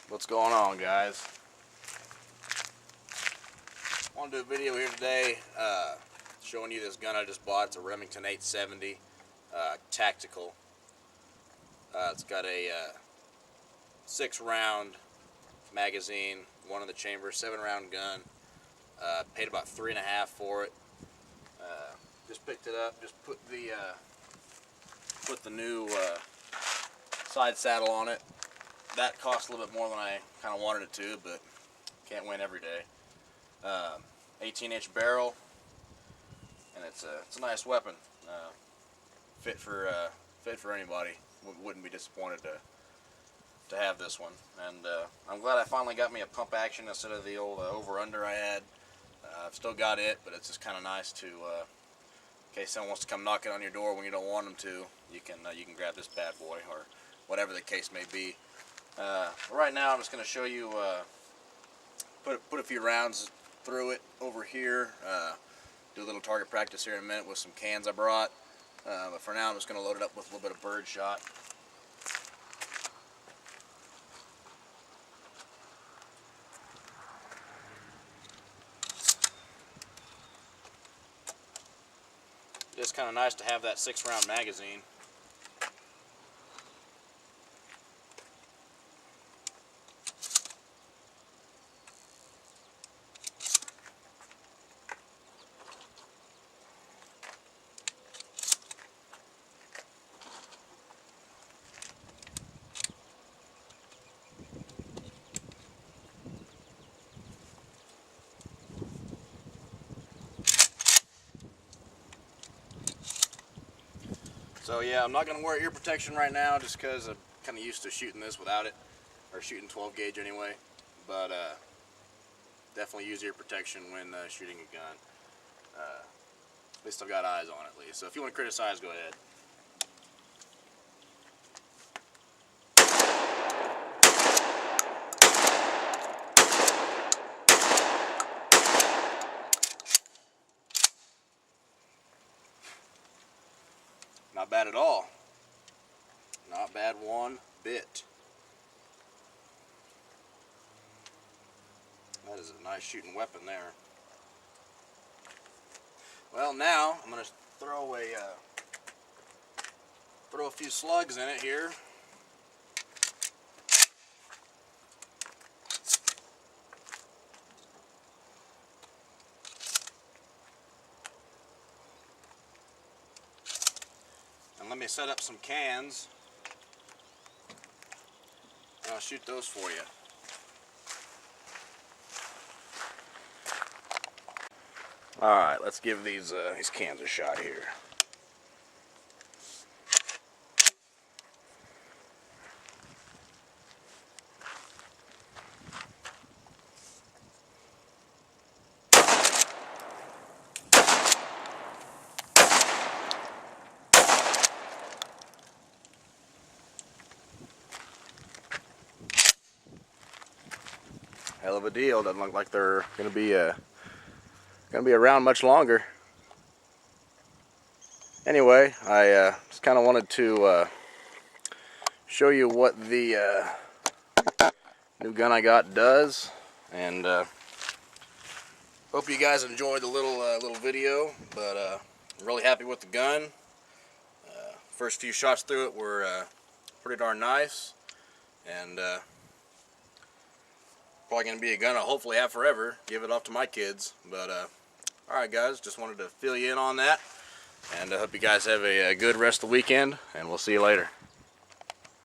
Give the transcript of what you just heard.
What's going on, guys? I want to do a video here today showing you this gun I just bought. It's a Remington 870 tactical. It's got a 6-round magazine, one in the chamber, 7-round gun. Paid about $3.50 for it. Just picked it up. Just put the new side saddle on it. That cost a little bit more than I kind of wanted it to, but can't win every day. 18-inch barrel, and it's a nice weapon. Fit for anybody. Wouldn't be disappointed to have this one. And I'm glad I finally got me a pump action instead of the old over-under I had. I've still got it, but it's just kind of nice to, in case someone wants to come knocking on your door when you don't want them to, you can grab this bad boy, or whatever the case may be. Right now, I'm just going to show you, put a few rounds through it over here. Do a little target practice here in a minute with some cans I brought. But for now, I'm just going to load it up with a little bit of bird shot. It's kind of nice to have that 6-round magazine. So yeah, I'm not going to wear ear protection right now just because I'm kind of used to shooting this without it, or shooting 12 gauge anyway, but definitely use ear protection when shooting a gun. At least I've got eyes on it at least, so if you want to criticize, go ahead. Not bad at all. Not bad one bit. That is a nice shooting weapon there. Well, now I'm going to throw a few slugs in it here. And let me set up some cans, and I'll shoot those for you. Alright, let's give these cans a shot here. Hell of a deal. Doesn't look like they're going to be around much longer. Anyway, I just kind of wanted to show you what the new gun I got does, and hope you guys enjoyed the little video. But I'm really happy with the gun. First few shots through it were pretty darn nice, and probably going to be a gun I'll hopefully have forever. Give it off to my kids. But alright guys, just wanted to fill you in on that, and I hope you guys have a good rest of the weekend, and we'll see you later.